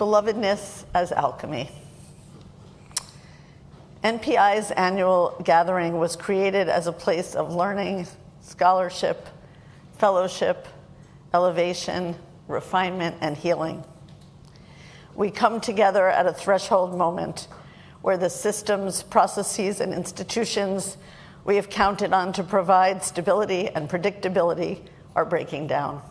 Belovedness as alchemy. NPI's annual gathering was created as a place of learning, scholarship, fellowship, elevation, refinement, and healing. We come together at a threshold moment where the systems, processes, and institutions we have counted on to provide stability and predictability are breaking down.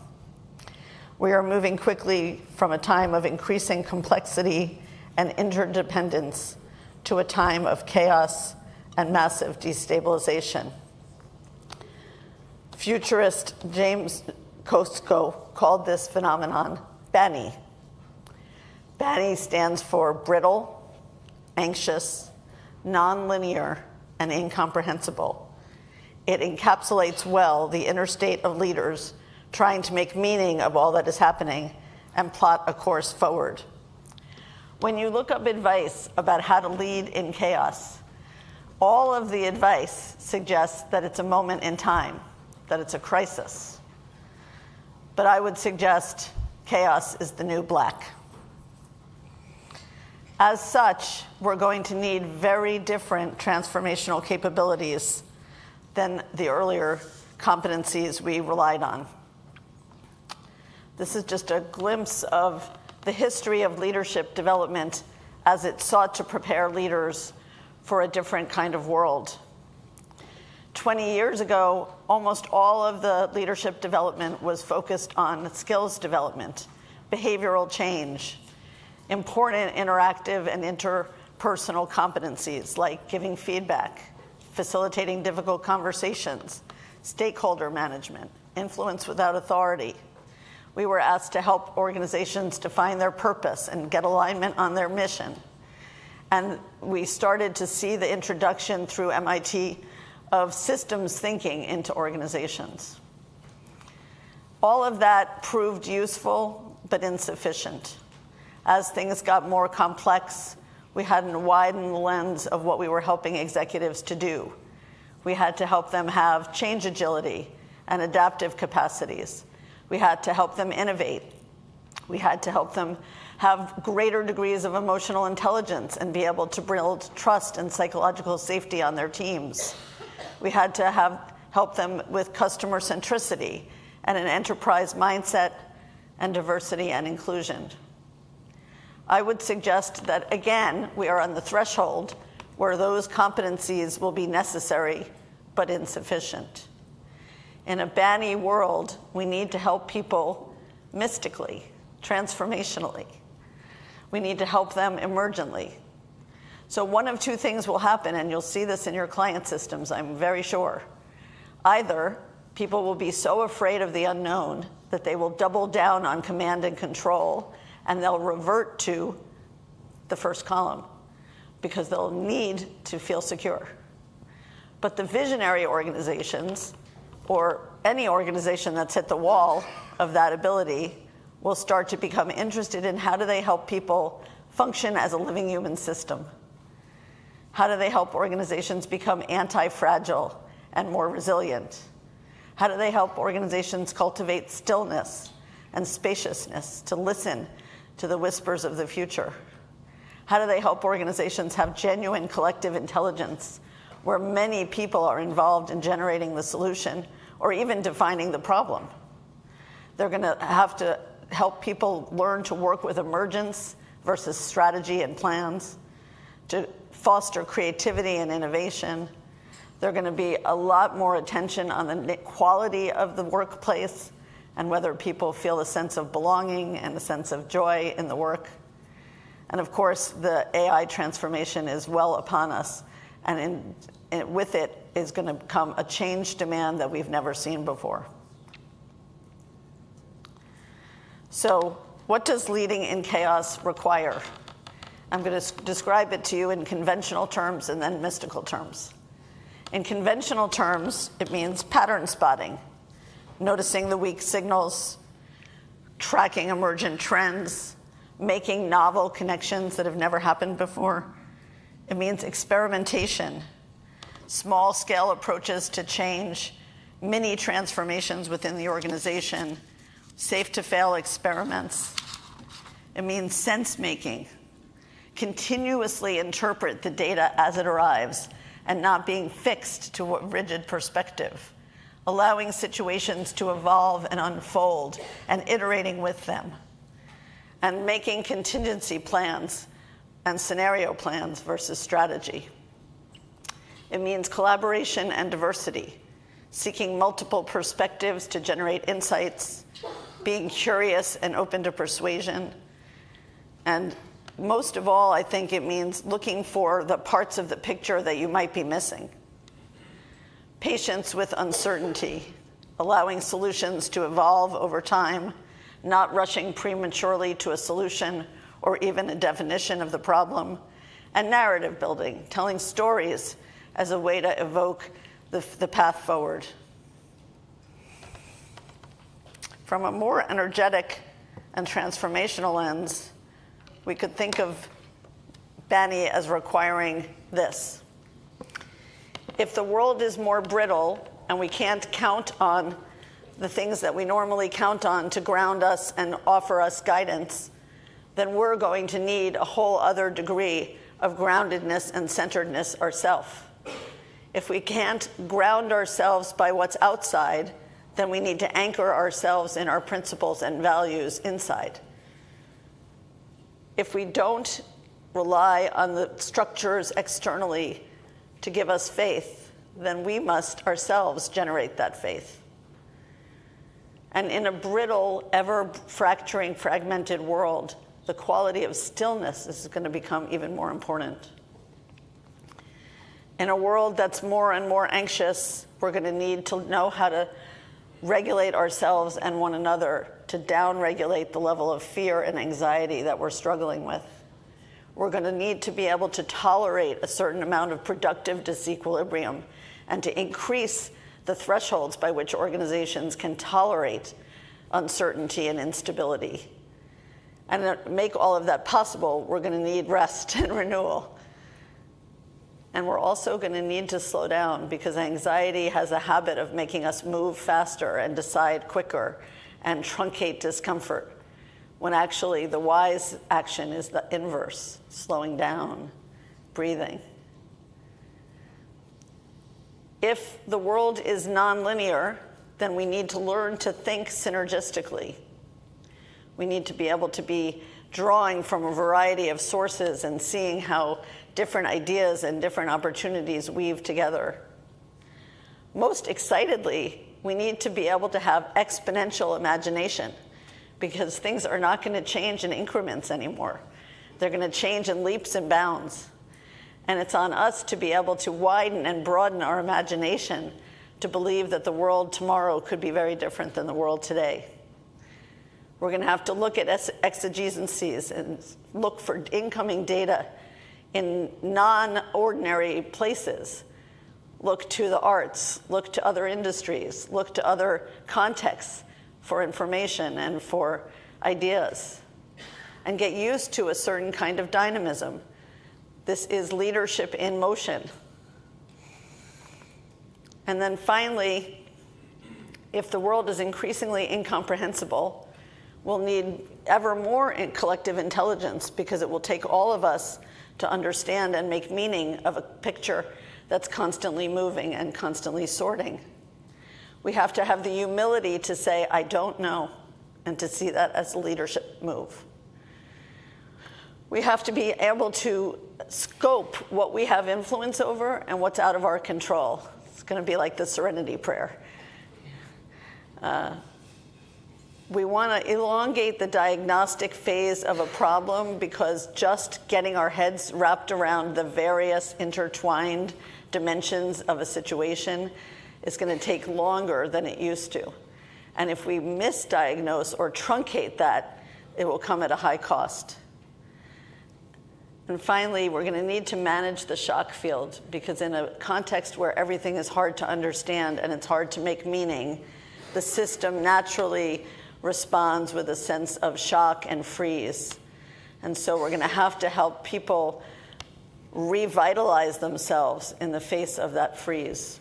We are moving quickly from a time of increasing complexity and interdependence to a time of chaos and massive destabilization. Futurist James Kosko called this phenomenon BANI. BANI stands for brittle, anxious, nonlinear, and incomprehensible. It encapsulates well the inner state of leaders trying to make meaning of all that is happening and plot a course forward. When you look up advice about how to lead in chaos, all of the advice suggests that it's a moment in time, that it's a crisis. But I would suggest chaos is the new black. As such, we're going to need very different transformational capabilities than the earlier competencies we relied on. This is just a glimpse of the history of leadership development as it sought to prepare leaders for a different kind of world. 20 years ago, almost all of the leadership development was focused on skills development, behavioral change, important interactive and interpersonal competencies like giving feedback, facilitating difficult conversations, stakeholder management, influence without authority. We were asked to help organizations define their purpose and get alignment on their mission. And we started to see the introduction through MIT of systems thinking into organizations. All of that proved useful, but insufficient. As things got more complex, we had to widen the lens of what we were helping executives to do. We had to help them have change agility and adaptive capacities. We had to help them innovate. We had to help them have greater degrees of emotional intelligence and be able to build trust and psychological safety on their teams. We had to help them with customer centricity and an enterprise mindset and diversity and inclusion. I would suggest that, again, we are on the threshold where those competencies will be necessary but insufficient. In a BANI world, we need to help people mystically, transformationally. We need to help them emergently. So one of two things will happen, and you'll see this in your client systems, I'm very sure. Either people will be so afraid of the unknown that they will double down on command and control, and they'll revert to the first column because they'll need to feel secure. But the visionary organizations, or any organization that's hit the wall of that ability, will start to become interested in how do they help people function as a living human system? How do they help organizations become anti-fragile and more resilient? How do they help organizations cultivate stillness and spaciousness to listen to the whispers of the future? How do they help organizations have genuine collective intelligence where many people are involved in generating the solution or even defining the problem? They're going to have to help people learn to work with emergence versus strategy and plans, to foster creativity and innovation. There's going to be a lot more attention on the quality of the workplace and whether people feel a sense of belonging and a sense of joy in the work. And of course, the AI transformation is well upon us, and with it is going to come a change demand that we've never seen before. So what does leading in chaos require? I'm going to describe it to you in conventional terms and then mystical terms. In conventional terms, it means pattern spotting, noticing the weak signals, tracking emergent trends, making novel connections that have never happened before. It means experimentation, small-scale approaches to change, mini transformations within the organization, safe-to-fail experiments. It means sense-making. Continuously interpret the data as it arrives and not being fixed to a rigid perspective. Allowing situations to evolve and unfold and iterating with them. And making contingency plans and scenario plans versus strategy. It means collaboration and diversity. Seeking multiple perspectives to generate insights. Being curious and open to persuasion. And most of all, I think it means looking for the parts of the picture that you might be missing. Patience with uncertainty, allowing solutions to evolve over time, not rushing prematurely to a solution or even a definition of the problem, and narrative building, telling stories as a way to evoke the path forward. From a more energetic and transformational lens, we could think of Bani as requiring this. If the world is more brittle and we can't count on the things that we normally count on to ground us and offer us guidance, then we're going to need a whole other degree of groundedness and centeredness ourselves. If we can't ground ourselves by what's outside, then we need to anchor ourselves in our principles and values inside. If we don't rely on the structures externally to give us faith, then we must ourselves generate that faith. And in a brittle, ever-fracturing, fragmented world, the quality of stillness is going to become even more important. In a world that's more and more anxious, we're going to need to know how to regulate ourselves and one another to down-regulate the level of fear and anxiety that we're struggling with. We're going to need to be able to tolerate a certain amount of productive disequilibrium and to increase the thresholds by which organizations can tolerate uncertainty and instability. And to make all of that possible, we're going to need rest and renewal. And we're also going to need to slow down because anxiety has a habit of making us move faster and decide quicker and truncate discomfort, when actually the wise action is the inverse, slowing down, breathing. If the world is nonlinear, then we need to learn to think synergistically. We need to be able to be drawing from a variety of sources and seeing how different ideas and different opportunities weave together. Most excitedly, we need to be able to have exponential imagination because things are not going to change in increments anymore. They're going to change in leaps and bounds. And it's on us to be able to widen and broaden our imagination to believe that the world tomorrow could be very different than the world today. We're going to have to look at exigencies and look for incoming data in non-ordinary places. Look to the arts, look to other industries, look to other contexts for information and for ideas, and get used to a certain kind of dynamism. This is leadership in motion. And then finally, if the world is increasingly incomprehensible, we'll need ever more collective intelligence because it will take all of us to understand and make meaning of a picture that's constantly moving and constantly sorting. We have to have the humility to say, I don't know, and to see that as a leadership move. We have to be able to scope what we have influence over and what's out of our control. It's going to be like the Serenity Prayer. We want to elongate the diagnostic phase of a problem because just getting our heads wrapped around the various intertwined dimensions of a situation is going to take longer than it used to. And if we misdiagnose or truncate that, it will come at a high cost. And finally, we're going to need to manage the shock field because in a context where everything is hard to understand and it's hard to make meaning, the system naturally responds with a sense of shock and freeze. And so we're going to have to help people revitalize themselves in the face of that freeze.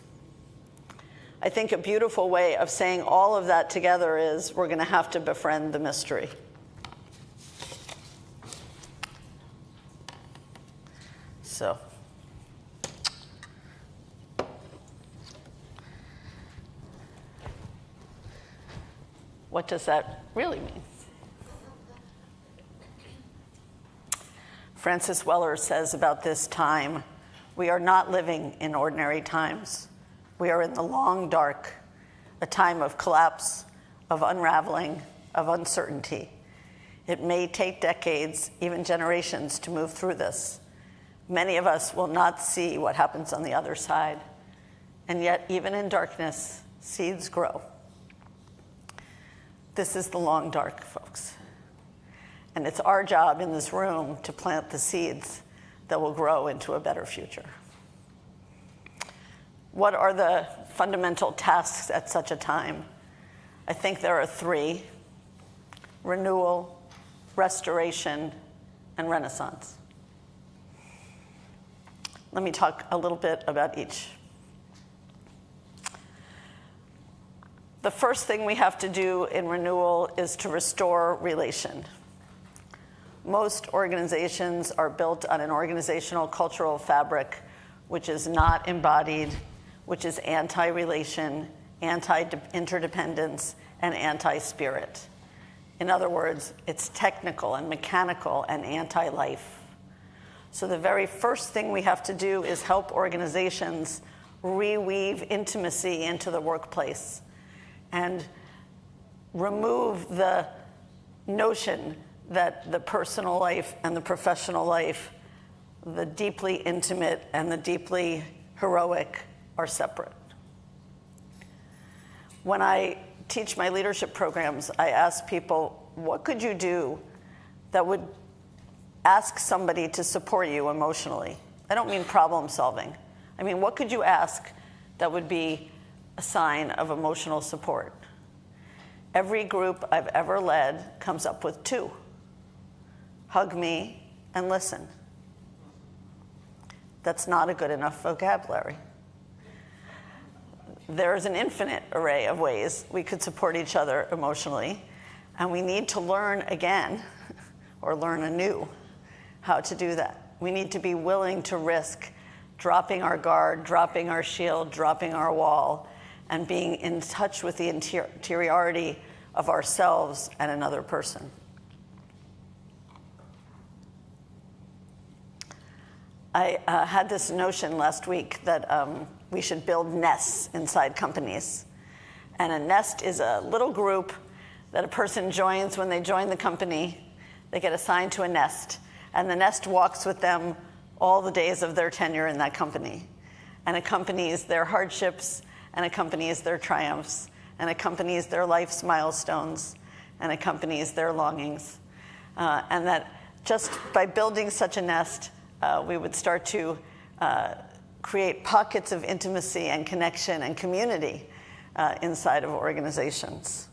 I think a beautiful way of saying all of that together is we're going to have to befriend the mystery. So, what does that really mean? Francis Weller says about this time, we are not living in ordinary times. We are in the long dark, a time of collapse, of unraveling, of uncertainty. It may take decades, even generations, to move through this. Many of us will not see what happens on the other side. And yet, even in darkness, seeds grow. This is the long dark, folks. And it's our job in this room to plant the seeds that will grow into a better future. What are the fundamental tasks at such a time? I think there are three: renewal, restoration, and renaissance. Let me talk a little bit about each. The first thing we have to do in renewal is to restore relation. Most organizations are built on an organizational cultural fabric which is not embodied, which is anti-relation, anti-interdependence, and anti-spirit. In other words, it's technical and mechanical and anti-life. So the very first thing we have to do is help organizations reweave intimacy into the workplace and remove the notion that the personal life and the professional life, the deeply intimate and the deeply heroic, are separate. When I teach my leadership programs, I ask people, what could you do that would ask somebody to support you emotionally? I don't mean problem solving. I mean, what could you ask that would be a sign of emotional support? Every group I've ever led comes up with two: hug me and listen. That's not a good enough vocabulary. There's an infinite array of ways we could support each other emotionally, and we need to learn again, or learn anew, how to do that. We need to be willing to risk dropping our guard, dropping our shield, dropping our wall, and being in touch with the interiority of ourselves and another person. I had this notion last week that we should build nests inside companies. And a nest is a little group that a person joins when they join the company. They get assigned to a nest, and the nest walks with them all the days of their tenure in that company, and accompanies their hardships, and accompanies their triumphs, and accompanies their life's milestones, and accompanies their longings. And that just by building such a nest, we would start to create pockets of intimacy and connection and community inside of organizations.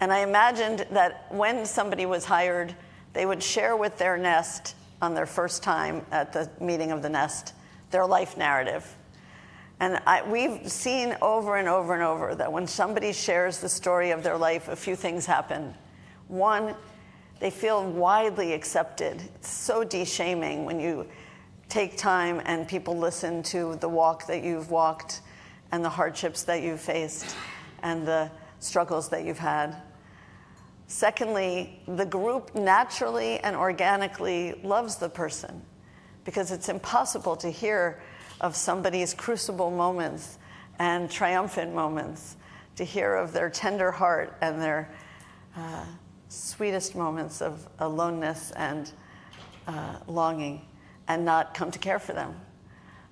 And I imagined that when somebody was hired, they would share with their nest on their first time at the meeting of the nest their life narrative. And we've seen over and over and over that when somebody shares the story of their life, a few things happen. One, they feel widely accepted. It's so de-shaming when you take time and people listen to the walk that you've walked and the hardships that you've faced and the struggles that you've had. Secondly, the group naturally and organically loves the person, because it's impossible to hear of somebody's crucible moments and triumphant moments, to hear of their tender heart and their sweetest moments of aloneness and longing, and not come to care for them.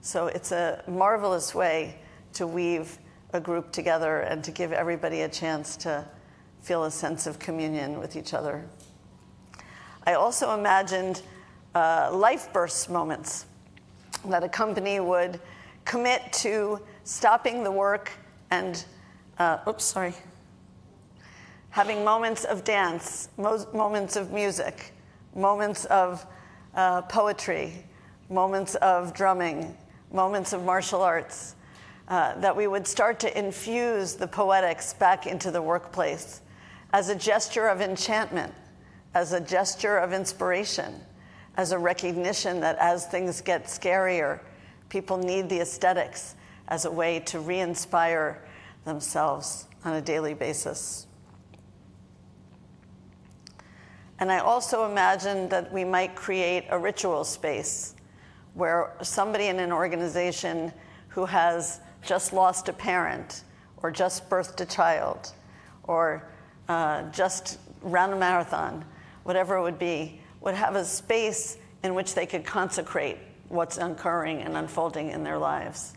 So it's a marvelous way to weave a group together and to give everybody a chance to feel a sense of communion with each other. I also imagined life burst moments, that a company would commit to stopping the work and, having moments of dance, moments of music, moments of poetry, moments of drumming, moments of martial arts, that we would start to infuse the poetics back into the workplace as a gesture of enchantment, as a gesture of inspiration, as a recognition that as things get scarier, people need the aesthetics as a way to re-inspire themselves on a daily basis. And I also imagine that we might create a ritual space where somebody in an organization who has just lost a parent, or just birthed a child, or just ran a marathon, whatever it would have a space in which they could consecrate what's occurring and unfolding in their lives.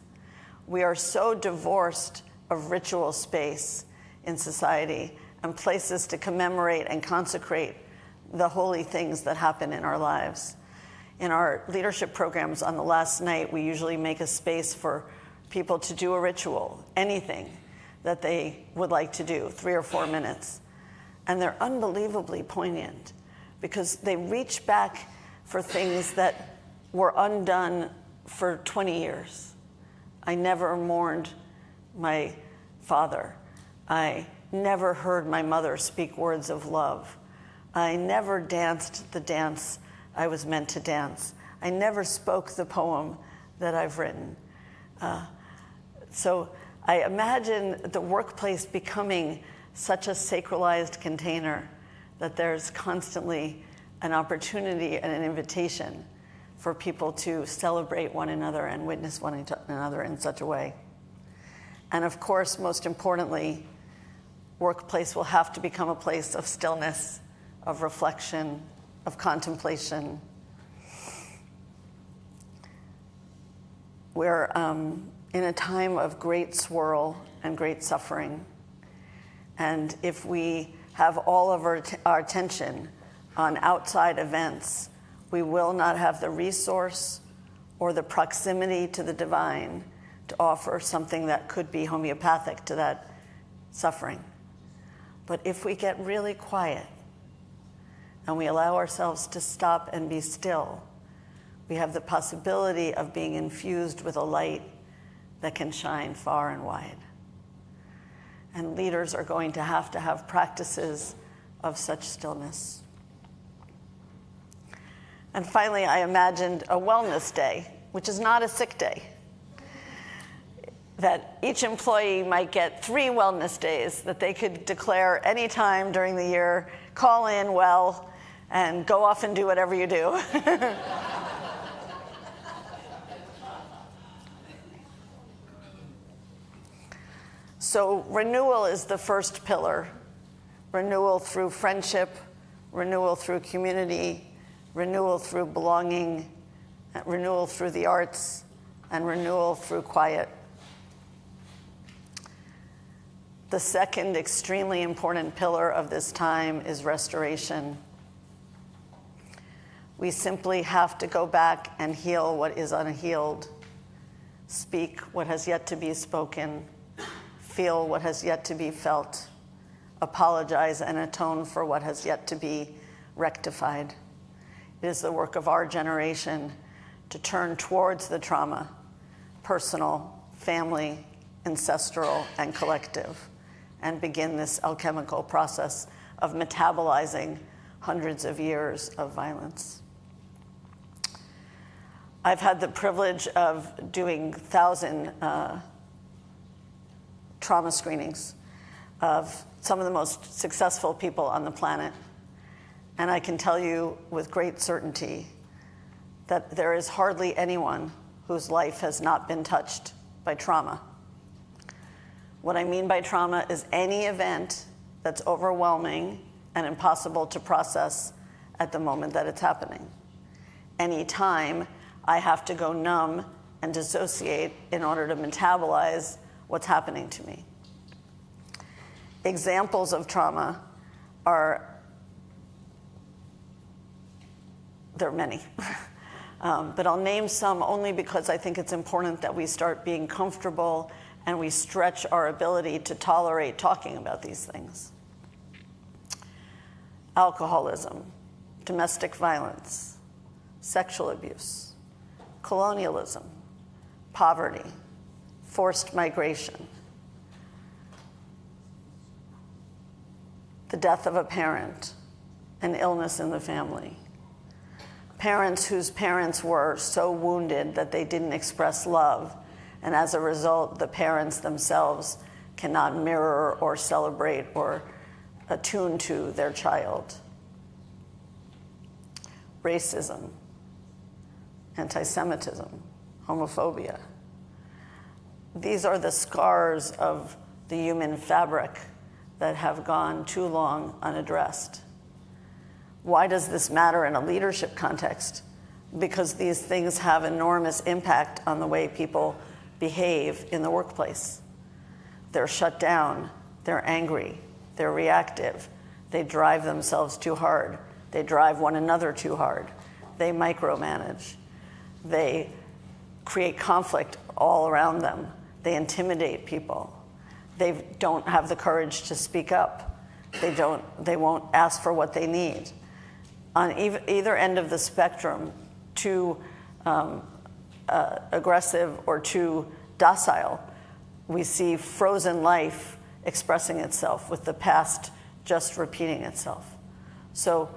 We are so divorced of ritual space in society and places to commemorate and consecrate the holy things that happen in our lives. In our leadership programs on the last night, we usually make a space for people to do a ritual, anything that they would like to do, 3 or 4 minutes. And they're unbelievably poignant because they reach back for things that were undone for 20 years. I never mourned my father. I never heard my mother speak words of love. I never danced the dance I was meant to dance. I never spoke the poem that I've written. So I imagine the workplace becoming such a sacralized container that there's constantly an opportunity and an invitation for people to celebrate one another and witness one another in such a way. And of course, most importantly, workplace will have to become a place of stillness, of reflection, of contemplation. We're in a time of great swirl and great suffering. And if we have all of our attention on outside events, we will not have the resource or the proximity to the divine to offer something that could be homeopathic to that suffering. But if we get really quiet and we allow ourselves to stop and be still, we have the possibility of being infused with a light that can shine far and wide. And leaders are going to have practices of such stillness. And finally, I imagined a wellness day, which is not a sick day. That each employee might get 3 wellness days that they could declare any time during the year, call in well, and go off and do whatever you do. So renewal is the first pillar. Renewal through friendship, renewal through community, renewal through belonging, renewal through the arts, and renewal through quiet. The second extremely important pillar of this time is restoration. We simply have to go back and heal what is unhealed, speak what has yet to be spoken, feel what has yet to be felt, apologize and atone for what has yet to be rectified. It is the work of our generation to turn towards the trauma, personal, family, ancestral, and collective, and begin this alchemical process of metabolizing hundreds of years of violence. I've had the privilege of doing 1,000 trauma screenings of some of the most successful people on the planet. And I can tell you with great certainty that there is hardly anyone whose life has not been touched by trauma. What I mean by trauma is any event that's overwhelming and impossible to process at the moment that it's happening. Any time I have to go numb and dissociate in order to metabolize what's happening to me. Examples of trauma there are many, but I'll name some only because I think it's important that we start being comfortable and we stretch our ability to tolerate talking about these things. Alcoholism, domestic violence, sexual abuse, colonialism, poverty, forced migration, the death of a parent, an illness in the family, Parents whose parents were so wounded that they didn't express love, and as a result, the parents themselves cannot mirror or celebrate or attune to their child. Racism, anti-Semitism, homophobia. These are the scars of the human fabric that have gone too long unaddressed. Why does this matter in a leadership context? Because these things have enormous impact on the way people behave in the workplace. They're shut down, they're angry, they're reactive, they drive themselves too hard, they drive one another too hard, they micromanage, they create conflict all around them, they intimidate people, they don't have the courage to speak up, they won't ask for what they need. On either end of the spectrum, too aggressive or too docile, we see frozen life expressing itself with the past just repeating itself. So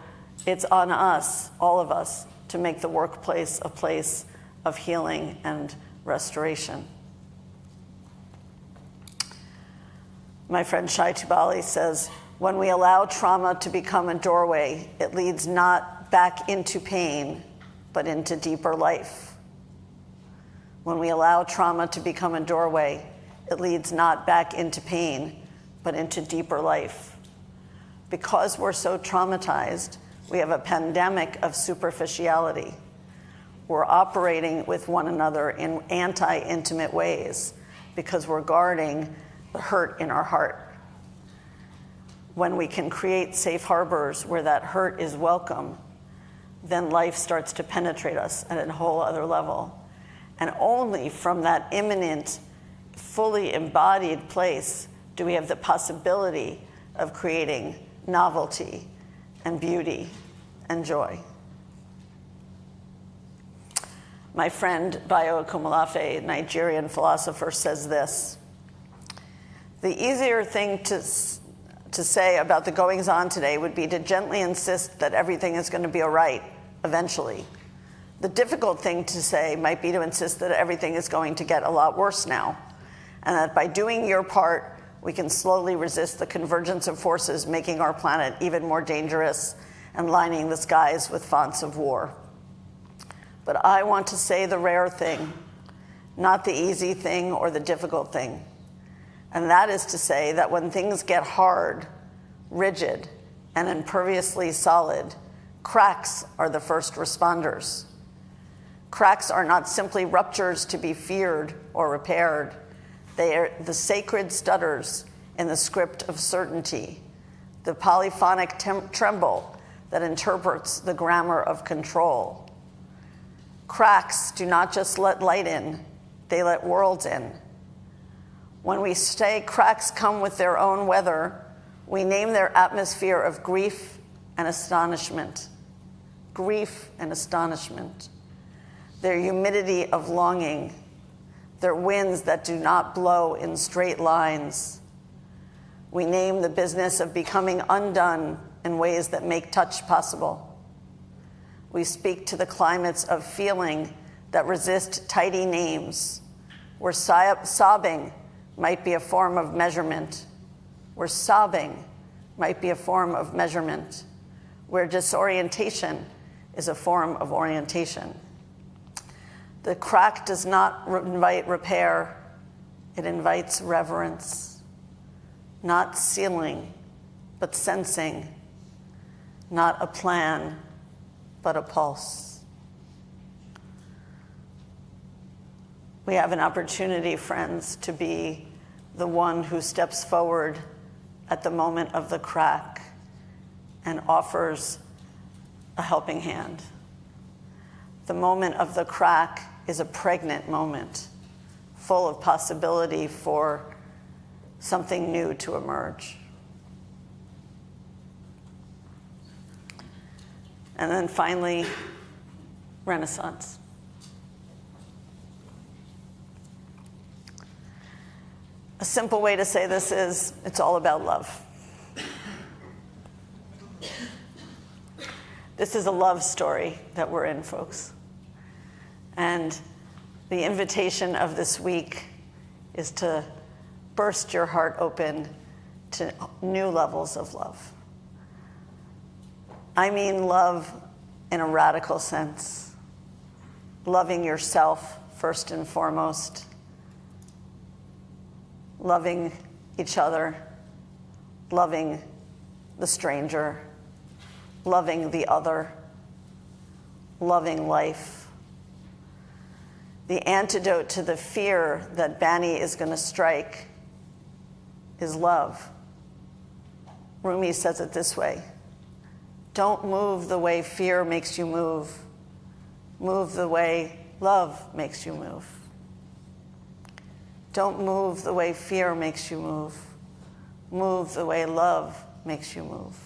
it's on us, all of us, to make the workplace a place of healing and restoration. My friend Shai Tubali says, when we allow trauma to become a doorway, it leads not back into pain, but into deeper life. When we allow trauma to become a doorway, it leads not back into pain, but into deeper life. Because we're so traumatized, we have a pandemic of superficiality. We're operating with one another in anti-intimate ways because we're guarding the hurt in our heart. When we can create safe harbors where that hurt is welcome, then life starts to penetrate us at a whole other level. And only from that imminent, fully embodied place do we have the possibility of creating novelty and beauty and joy. My friend Bayo Akomolafe, Nigerian philosopher, says this: the easier thing to say about the goings-on today would be to gently insist that everything is going to be all right eventually. The difficult thing to say might be to insist that everything is going to get a lot worse now, and that by doing your part, we can slowly resist the convergence of forces making our planet even more dangerous and lining the skies with fonts of war. But I want to say the rare thing, not the easy thing or the difficult thing. And that is to say that when things get hard, rigid, and imperviously solid, cracks are the first responders. Cracks are not simply ruptures to be feared or repaired. They are the sacred stutters in the script of certainty, the polyphonic tremble that interprets the grammar of control. Cracks do not just let light in, they let worlds in. When we say cracks come with their own weather, we name their atmosphere of grief and astonishment. Grief and astonishment. Their humidity of longing. Their winds that do not blow in straight lines. We name the business of becoming undone in ways that make touch possible. We speak to the climates of feeling that resist tidy names, where sobbing might be a form of measurement, where sobbing might be a form of measurement, where disorientation is a form of orientation. The crack does not invite repair, it invites reverence, not sealing, but sensing, not a plan, but a pulse. We have an opportunity, friends, to be the one who steps forward at the moment of the crack and offers a helping hand. The moment of the crack is a pregnant moment, full of possibility for something new to emerge. And then finally, Renaissance. A simple way to say this is, it's all about love. This is a love story that we're in, folks. And the invitation of this week is to burst your heart open to new levels of love. I mean love in a radical sense. Loving yourself first and foremost. Loving each other. Loving the stranger. Loving the other. Loving life. The antidote to the fear that Bani is going to strike is love. Rumi says it this way: don't move the way fear makes you move. Move the way love makes you move. Don't move the way fear makes you move. Move the way love makes you move.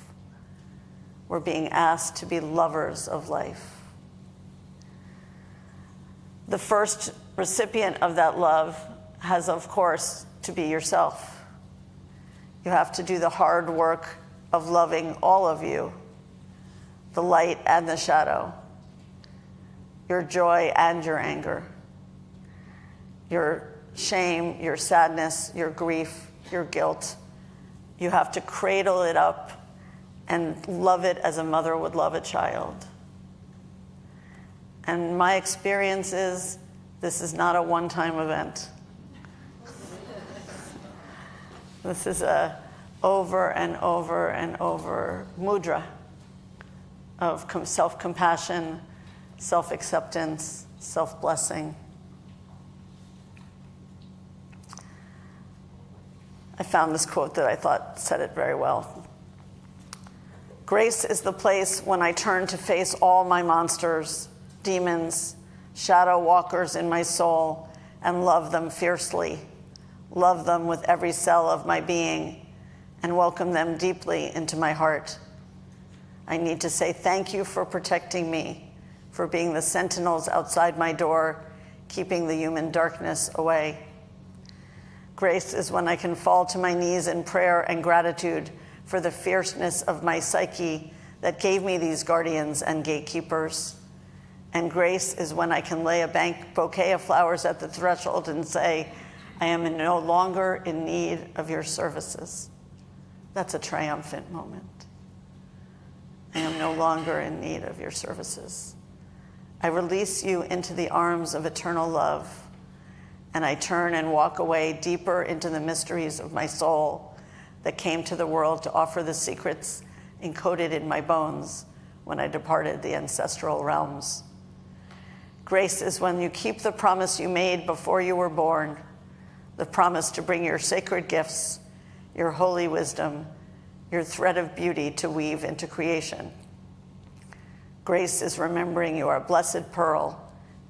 We're being asked to be lovers of life. The first recipient of that love has, of course, to be yourself. You have to do the hard work of loving all of you, the light and the shadow, your joy and your anger, your shame, your sadness, your grief, your guilt. You have to cradle it up and love it as a mother would love a child. And my experience is this is not a one-time event. This is a over and over and over mudra of self-compassion, self-acceptance, self-blessing. I found this quote that I thought said it very well. Grace is the place when I turn to face all my monsters, demons, shadow walkers in my soul, and love them fiercely, love them with every cell of my being, and welcome them deeply into my heart. I need to say thank you for protecting me, for being the sentinels outside my door, keeping the human darkness away. Grace is when I can fall to my knees in prayer and gratitude for the fierceness of my psyche that gave me these guardians and gatekeepers. And grace is when I can lay a bouquet of flowers at the threshold and say, I am no longer in need of your services. That's a triumphant moment. I am no longer in need of your services. I release you into the arms of eternal love, and I turn and walk away deeper into the mysteries of my soul that came to the world to offer the secrets encoded in my bones when I departed the ancestral realms. Grace is when you keep the promise you made before you were born, the promise to bring your sacred gifts, your holy wisdom, your thread of beauty to weave into creation. Grace is remembering you are a blessed pearl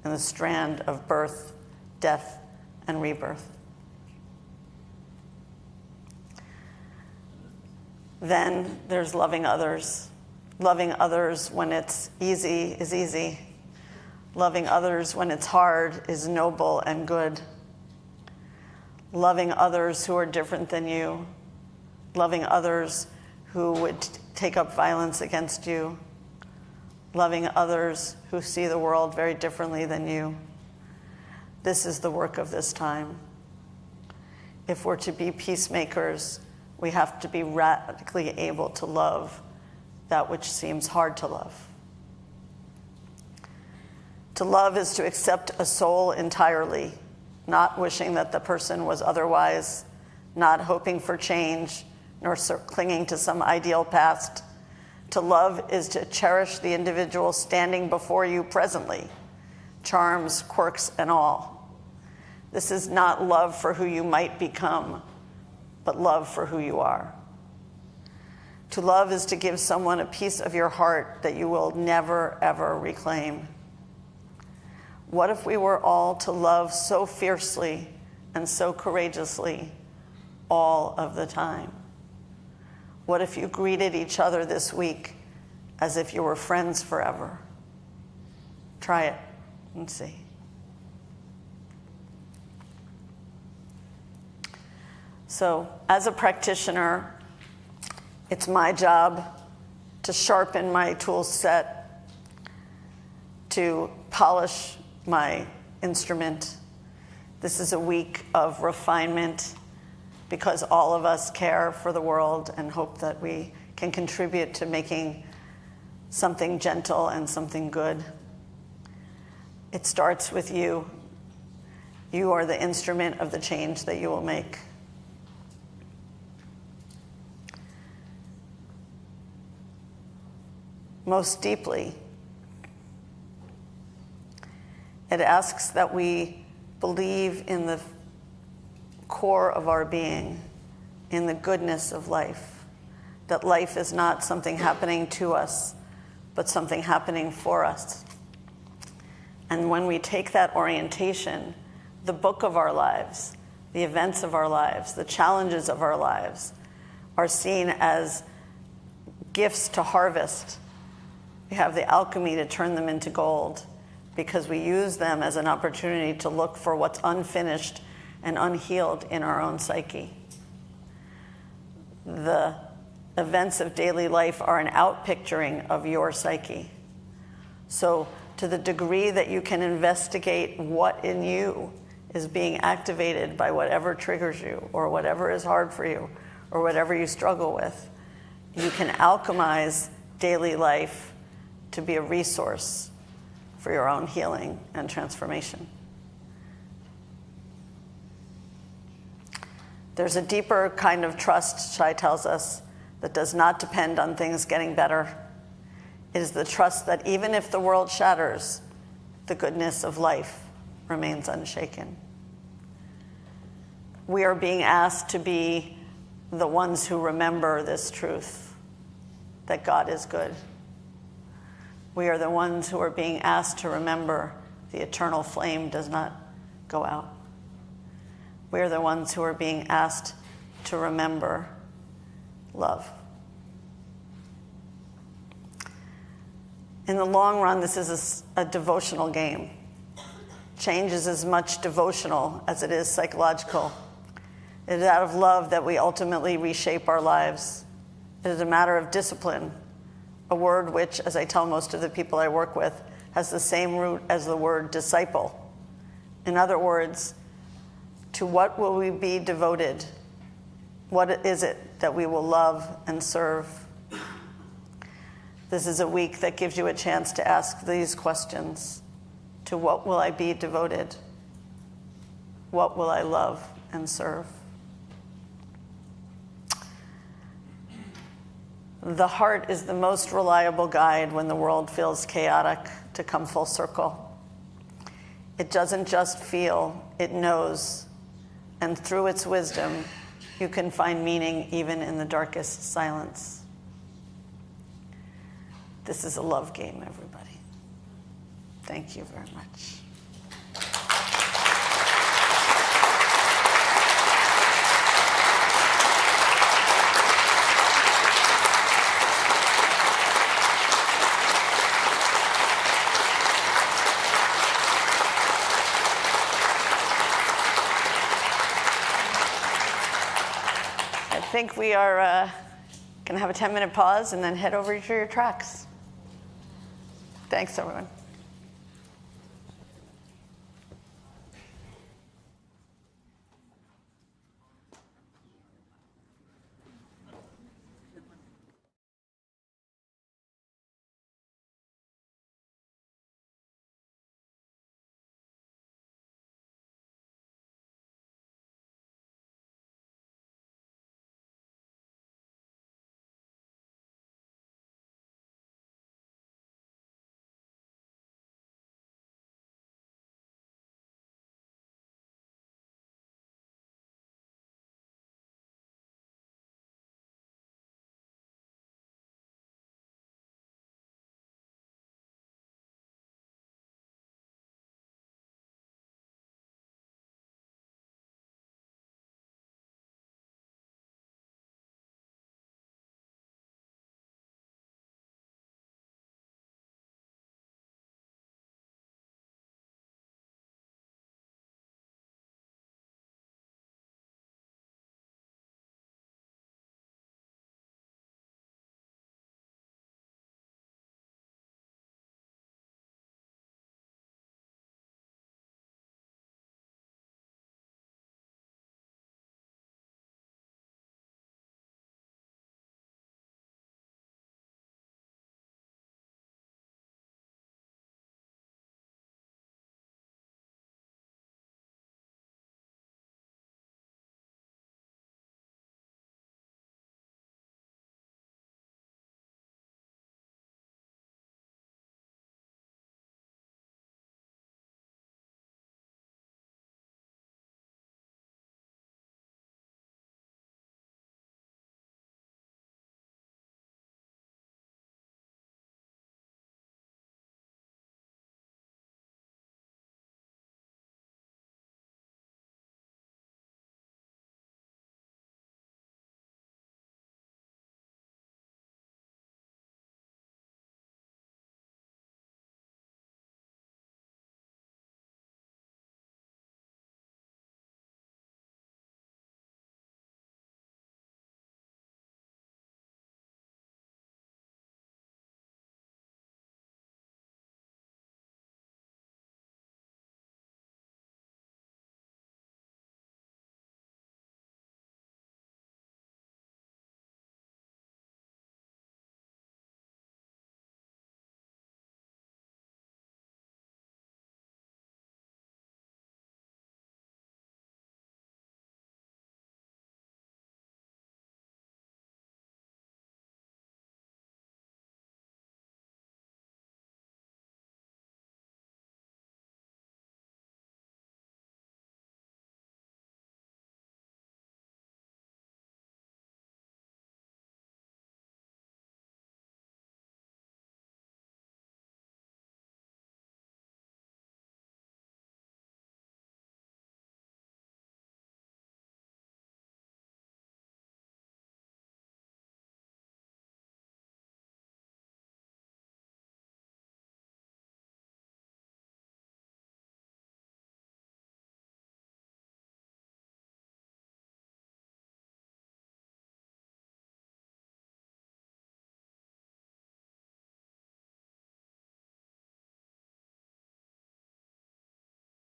in the strand of birth, death, and rebirth. Then there's loving others. Loving others when it's easy is easy. Loving others when it's hard is noble and good. Loving others who are different than you. Loving others who would take up violence against you. Loving others who see the world very differently than you. This is the work of this time. If we're to be peacemakers, we have to be radically able to love that which seems hard to love. To love is to accept a soul entirely, not wishing that the person was otherwise, not hoping for change, nor clinging to some ideal past. To love is to cherish the individual standing before you presently, charms, quirks, and all. This is not love for who you might become, but love for who you are. To love is to give someone a piece of your heart that you will never, ever reclaim. What if we were all to love so fiercely and so courageously all of the time? What if you greeted each other this week as if you were friends forever? Try it and see. So, as a practitioner, it's my job to sharpen my tool set, to polish my instrument. This is a week of refinement because all of us care for the world and hope that we can contribute to making something gentle and something good. It starts with you. You are the instrument of the change that you will make. Most deeply, it asks that we believe in the core of our being, in the goodness of life, that life is not something happening to us, but something happening for us. And when we take that orientation, the book of our lives, the events of our lives, the challenges of our lives are seen as gifts to harvest. We have the alchemy to turn them into gold because we use them as an opportunity to look for what's unfinished and unhealed in our own psyche. The events of daily life are an outpicturing of your psyche. So to the degree that you can investigate what in you is being activated by whatever triggers you or whatever is hard for you or whatever you struggle with, you can alchemize daily life to be a resource for your own healing and transformation. There's a deeper kind of trust, Shai tells us, that does not depend on things getting better. It is the trust that even if the world shatters, the goodness of life remains unshaken. We are being asked to be the ones who remember this truth, that God is good. We are the ones who are being asked to remember the eternal flame does not go out. We are the ones who are being asked to remember love. In the long run, this is a devotional game. Change is as much devotional as it is psychological. It is out of love that we ultimately reshape our lives. It is a matter of discipline, a word which, as I tell most of the people I work with, has the same root as the word disciple. In other words, to what will we be devoted? What is it that we will love and serve? This is a week that gives you a chance to ask these questions. To what will I be devoted? What will I love and serve? The heart is the most reliable guide when the world feels chaotic to come full circle. It doesn't just feel, it knows. And through its wisdom, you can find meaning even in the darkest silence. This is a love game, everybody. Thank you very much. I think we are going to have a 10-minute pause and then head over to your tracks. Thanks, everyone.